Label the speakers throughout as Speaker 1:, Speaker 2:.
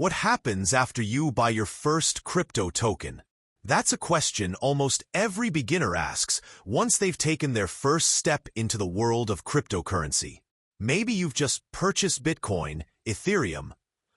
Speaker 1: What happens after you buy your first crypto token? That's a question almost every beginner asks once they've taken their first step into the world of cryptocurrency. Maybe you've just purchased Bitcoin, Ethereum,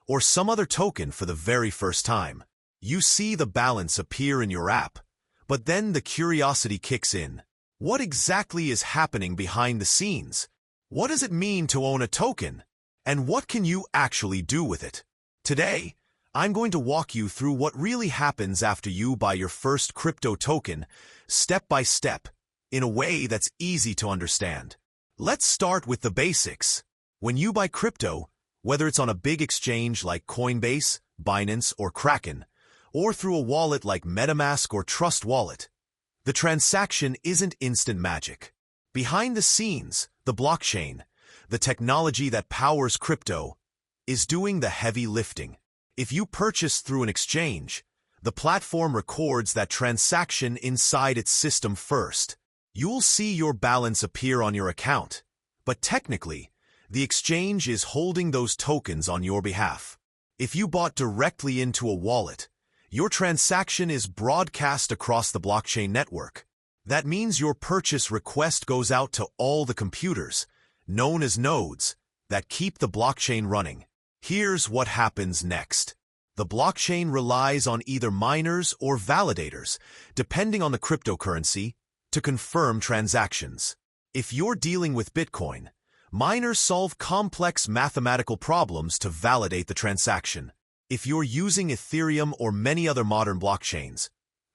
Speaker 1: or some other token for the very first time. You see the balance appear in your app, but then the curiosity kicks in. What exactly is happening behind the scenes? What does it mean to own a token? And what can you actually do with it? Today, I'm going to walk you through what really happens after you buy your first crypto token, step by step, in a way that's easy to understand. Let's start with the basics. When you buy crypto, whether it's on a big exchange like Coinbase, Binance, or Kraken, or through a wallet like MetaMask or Trust Wallet, the transaction isn't instant magic. Behind the scenes, the blockchain, the technology that powers crypto, is doing the heavy lifting. If you purchase through an exchange, the platform records that transaction inside its system first. You'll see your balance appear on your account, but technically, the exchange is holding those tokens on your behalf. If you bought directly into a wallet, your transaction is broadcast across the blockchain network. That means your purchase request goes out to all the computers, known as nodes, that keep the blockchain running. Here's what happens next. The blockchain relies on either miners or validators, depending on the cryptocurrency, to confirm transactions. If you're dealing with Bitcoin, miners solve complex mathematical problems to validate the transaction. If you're using Ethereum or many other modern blockchains,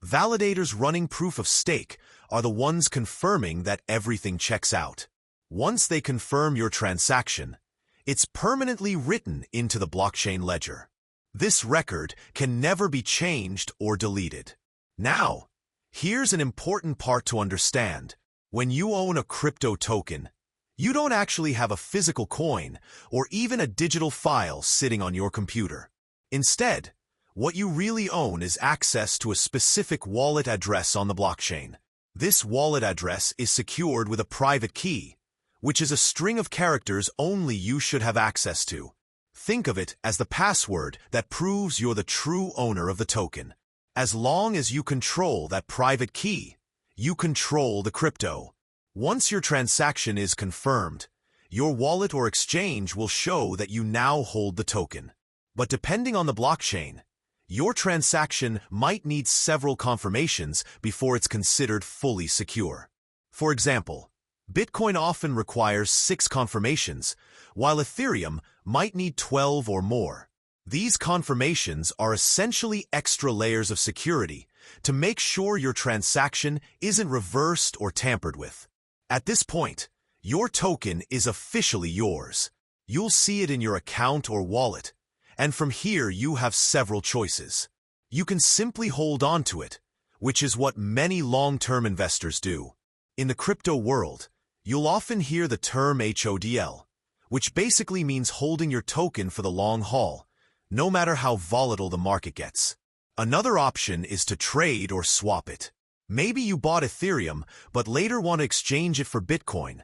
Speaker 1: validators running proof of stake are the ones confirming that everything checks out. Once they confirm your transaction, it's permanently written into the blockchain ledger. This record can never be changed or deleted. Now, here's an important part to understand. When you own a crypto token, you don't actually have a physical coin or even a digital file sitting on your computer. Instead, what you really own is access to a specific wallet address on the blockchain. This wallet address is secured with a private key, which is a string of characters only you should have access to. Think of it as the password that proves you're the true owner of the token. As long as you control that private key, you control the crypto. Once your transaction is confirmed, your wallet or exchange will show that you now hold the token. But depending on the blockchain, your transaction might need several confirmations before it's considered fully secure. For example, Bitcoin often requires 6 confirmations, while Ethereum might need 12 or more. These confirmations are essentially extra layers of security to make sure your transaction isn't reversed or tampered with. At this point, your token is officially yours. You'll see it in your account or wallet, and from here you have several choices. You can simply hold on to it, which is what many long-term investors do. In the crypto world, you'll often hear the term HODL, which basically means holding your token for the long haul, no matter how volatile the market gets. Another option is to trade or swap it. Maybe you bought Ethereum, but later want to exchange it for Bitcoin.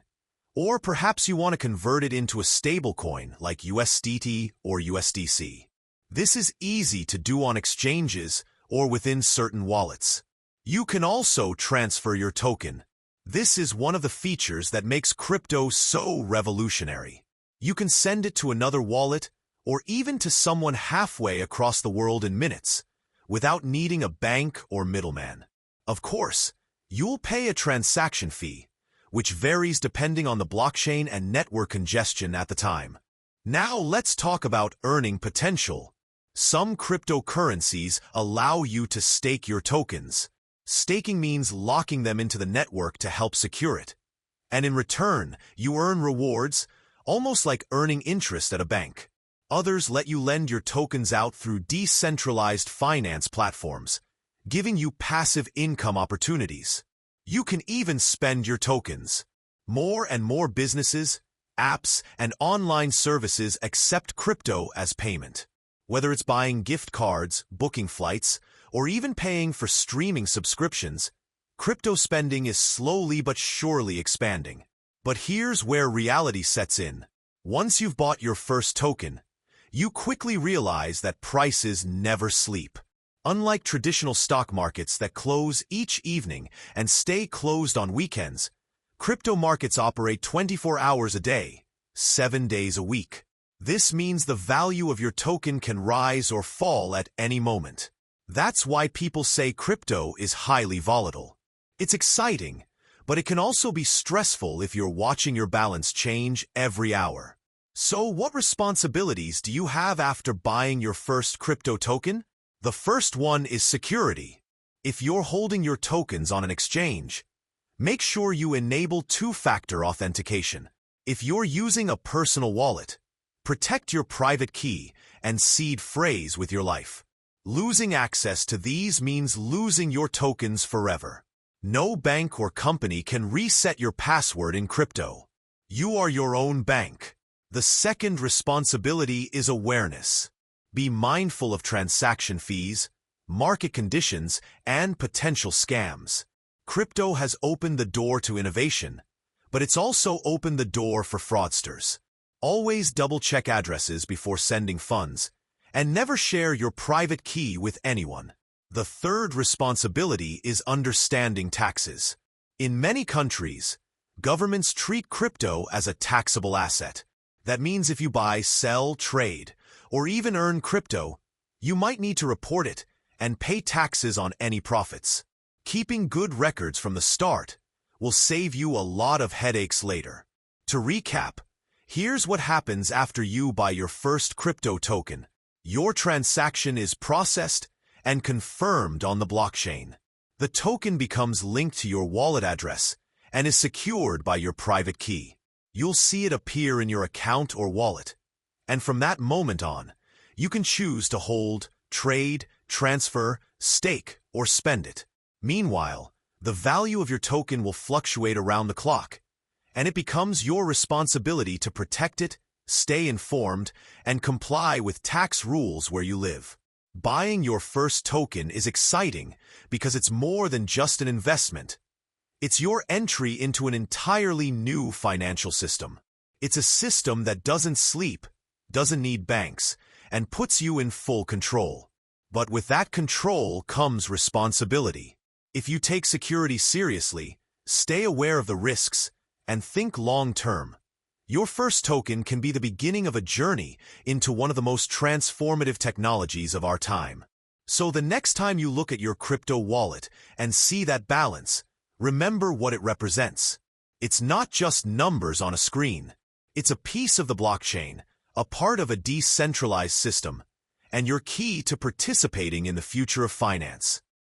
Speaker 1: Or perhaps you want to convert it into a stablecoin like USDT or USDC. This is easy to do on exchanges or within certain wallets. You can also transfer your token. This is one of the features that makes crypto so revolutionary. You can send it to another wallet or even to someone halfway across the world in minutes, without needing a bank or middleman. Of course, you'll pay a transaction fee, which varies depending on the blockchain and network congestion at the time. Now let's talk about earning potential. Some cryptocurrencies allow you to stake your tokens. Staking means locking them into the network to help secure it. And in return, you earn rewards, almost like earning interest at a bank. Others let you lend your tokens out through decentralized finance platforms, giving you passive income opportunities. You can even spend your tokens. More and more businesses, apps, and online services accept crypto as payment. Whether it's buying gift cards, booking flights, or even paying for streaming subscriptions, crypto spending is slowly but surely expanding. But here's where reality sets in. Once you've bought your first token, you quickly realize that prices never sleep. Unlike traditional stock markets that close each evening and stay closed on weekends, crypto markets operate 24 hours a day, 7 days a week. This means the value of your token can rise or fall at any moment. That's why people say crypto is highly volatile. It's exciting, but it can also be stressful if you're watching your balance change every hour. So what responsibilities do you have after buying your first crypto token? The first one is security. If you're holding your tokens on an exchange, make sure you enable two-factor authentication. If you're using a personal wallet, protect your private key and seed phrase with your life. Losing access to these means losing your tokens forever. No bank or company can reset your password in crypto. You are your own bank. The second responsibility is awareness. Be mindful of transaction fees, market conditions, and potential scams. Crypto has opened the door to innovation, but it's also opened the door for fraudsters. Always double-check addresses before sending funds, and never share your private key with anyone. The third responsibility is understanding taxes. In many countries, governments treat crypto as a taxable asset. That means if you buy, sell, trade, or even earn crypto, you might need to report it and pay taxes on any profits. Keeping good records from the start will save you a lot of headaches later. To recap, here's what happens after you buy your first crypto token. Your transaction is processed and confirmed on the blockchain. The token becomes linked to your wallet address and is secured by your private key. You'll see it appear in your account or wallet, and from that moment on, you can choose to hold, trade, transfer, stake, or spend it. Meanwhile, the value of your token will fluctuate around the clock, and it becomes your responsibility to protect it, stay informed, and comply with tax rules where you live. Buying your first token is exciting because it's more than just an investment. It's your entry into an entirely new financial system. It's a system that doesn't sleep, doesn't need banks, and puts you in full control. But with that control comes responsibility. If you take security seriously, stay aware of the risks, and think long-term, your first token can be the beginning of a journey into one of the most transformative technologies of our time. So the next time you look at your crypto wallet and see that balance, remember what it represents. It's not just numbers on a screen. It's a piece of the blockchain, a part of a decentralized system, and your key to participating in the future of finance.